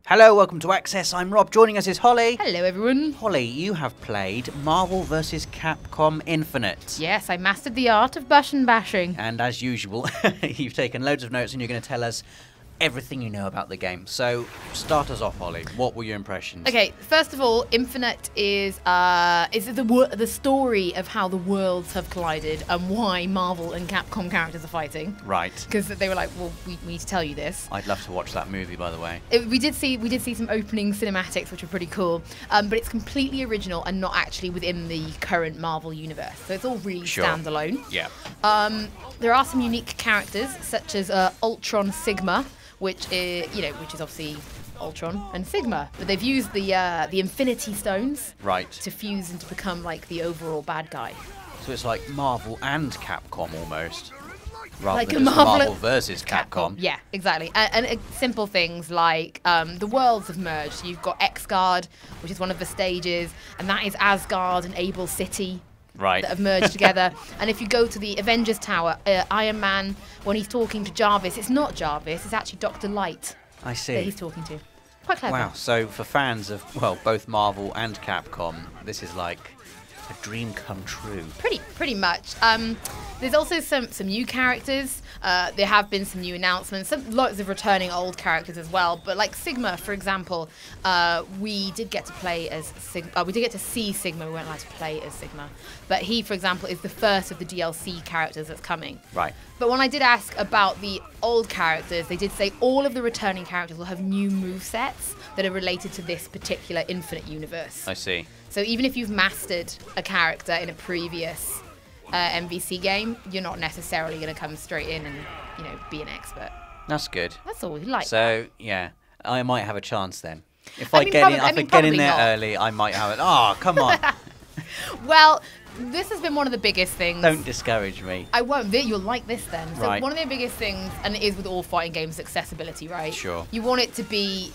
Hello, welcome to Access. I'm Rob. Joining us is Holly. Hello, everyone. Holly, you have played Marvel vs. Capcom Infinite. Yes, I mastered the art of bashing. And as usual, you've taken loads of notes and you're going to tell us everything you know about the game. So, start us off, Holly. What were your impressions? Okay, first of all, Infinite is the story of how the worlds have collided and why Marvel and Capcom characters are fighting. Right. Because they were like, well, we need to tell you this. I'd love to watch that movie, by the way. We did see some opening cinematics, which were pretty cool. But it's completely original and not actually within the current Marvel universe. So it's all really standalone. Yeah. There are some unique characters, such as Ultron Sigma, which is obviously Ultron and Sigma, but they've used the Infinity Stones to fuse and to become like the overall bad guy. So it's like Marvel and Capcom almost, rather like than just Marvel versus Capcom. Yeah, exactly. And simple things like the worlds have merged. So you've got Xgard, which is one of the stages, and that is Asgard and Able City. Right. That have merged together. And if you go to the Avengers Tower, Iron Man, when he's talking to Jarvis, it's not Jarvis, it's actually Dr. Light. I see. That he's talking to. Quite clever. Wow, so for fans of, well, both Marvel and Capcom, this is like a dream come true. Pretty much. There's also some new characters. There have been some new announcements. Lots of returning old characters as well. But like Sigma, for example, we did get to play as Sigma. We did get to see Sigma. We weren't allowed to play as Sigma. But he, for example, is the first of the DLC characters that's coming. Right. But when I did ask about the old characters, they did say all of the returning characters will have new movesets that are related to this particular Infinite universe. I see. So even if you've mastered a character in a previous MVC game, you're not necessarily going to come straight in and be an expert. That's good. That's all we like. So yeah, I might have a chance then. If I get in there early, I might have it. Oh, come on. Well, this has been one of the biggest things. Don't discourage me. I won't. You'll like this then. So right. One of the biggest things, and it is with all fighting games, accessibility, right? Sure. You want it to be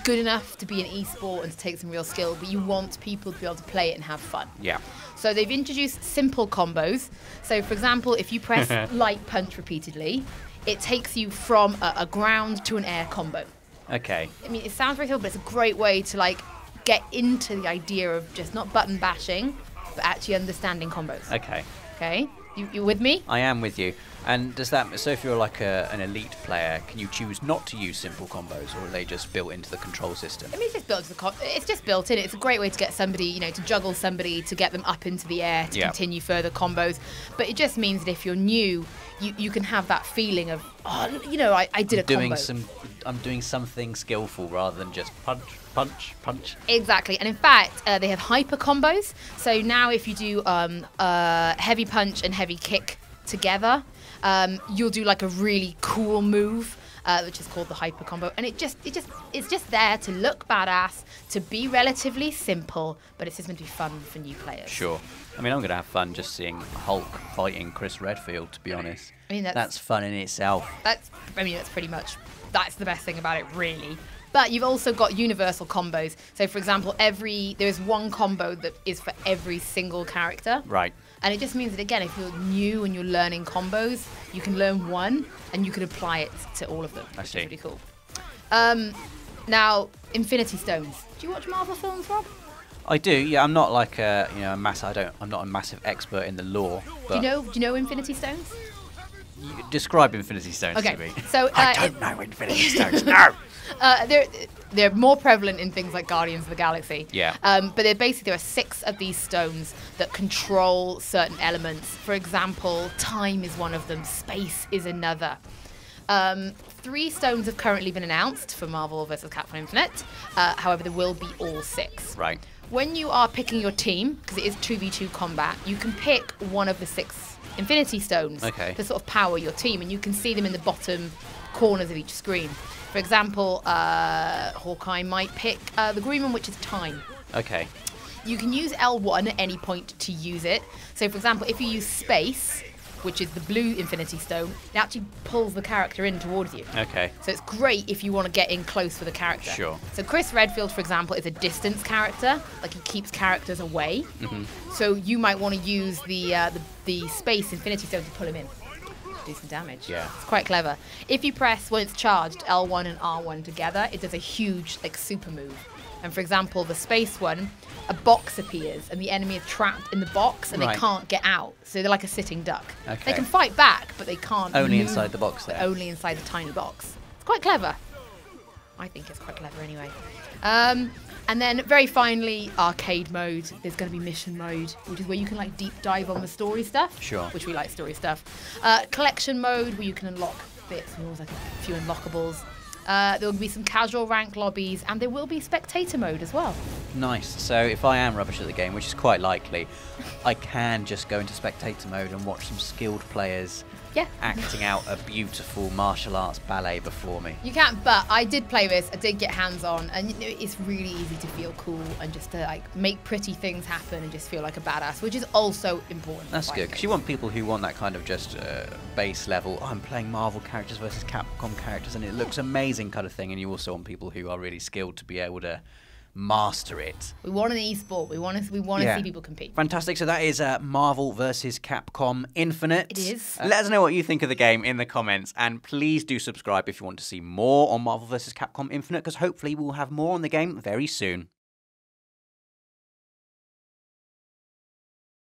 good enough to be an esport and to take some real skill, but you want people to be able to play it and have fun. Yeah. So they've introduced simple combos. So for example, if you press light punch repeatedly, it takes you from a ground to an air combo. Okay. I mean, it sounds very simple, but it's a great way to like get into the idea of just not button bashing, but actually understanding combos. Okay. Okay? You with me? I am with you. And does that, so if you're like an elite player, can you choose not to use simple combos, or are they just built into the control system? I mean, it's just built in. It's a great way to get somebody, to juggle somebody, to get them up into the air, to continue further combos. But it just means that if you're new, you can have that feeling of, I did a combo. I'm doing something skillful rather than just punch, punch, punch. Exactly. And in fact, they have hyper combos. So now if you do heavy punch and heavy kick together, you'll do like a really cool move, which is called the hyper combo, and it's just there to look badass, to be relatively simple, but it's just meant to be fun for new players. Sure. I mean, I'm going to have fun just seeing Hulk fighting Chris Redfield, to be honest. I mean, that's fun in itself. That's the best thing about it, really. But you've also got universal combos. So, for example, there's one combo that is for every single character. Right. And it just means that, again, if you're new and you're learning combos, you can learn one and you can apply it to all of them. I see. Which is pretty cool. Now, Infinity Stones. Do you watch Marvel films, Rob? I do. Yeah, I'm not like I'm not a massive expert in the lore. But do you know Infinity Stones? Describe Infinity Stones to me. So I don't know Infinity Stones. No. They're more prevalent in things like Guardians of the Galaxy. Yeah. But there are 6 of these stones that control certain elements. For example, time is one of them. Space is another. 3 stones have currently been announced for Marvel vs. Capcom Infinite. However, there will be all 6. Right. When you are picking your team, because it is 2v2 combat, you can pick one of the 6 Infinity Stones to sort of power your team, and you can see them in the bottom corners of each screen. For example, Hawkeye might pick the green one, which is time. Okay. You can use L1 at any point to use it. So, for example, if you use space, which is the blue Infinity Stone, it actually pulls the character in towards you. Okay. So it's great if you want to get in close with a character. Sure. So Chris Redfield, for example, is a distance character. Like, he keeps characters away. So you might want to use the space Infinity Stone to pull him in. do some damage. Yeah. It's quite clever. If you press, when it's charged, L1 and R1 together, it does a huge, like, super move. And for example, the space one, a box appears and the enemy is trapped in the box and they can't get out. So they're like a sitting duck. Okay. They can fight back, but they can't Only move, inside the box there. only inside the tiny box. It's quite clever. I think it's quite clever anyway. And then very finally, arcade mode. There's going to be mission mode, which is where you can like deep dive on the story stuff. Sure. Which we like story stuff. Collection mode, where you can unlock bits. There's always like a few unlockables. There will be some casual rank lobbies, and there will be spectator mode as well. Nice. So if I am rubbish at the game, which is quite likely, I can just go into spectator mode and watch some skilled players acting out a beautiful martial arts ballet before me. You can, but I did play this. I did get hands on, and you know, it's really easy to feel cool and just to like make pretty things happen and just feel like a badass, which is also important. That's good, because you want people who want that kind of just base level, I'm playing Marvel characters versus Capcom characters and it looks amazing kind of thing, and you also want people who are really skilled to be able to master it. We want an e-sport. We want to see people compete. Fantastic. So that is Marvel versus Capcom Infinite. It is. Let us know what you think of the game in the comments, and please do subscribe if you want to see more on Marvel versus Capcom Infinite, because hopefully we'll have more on the game very soon.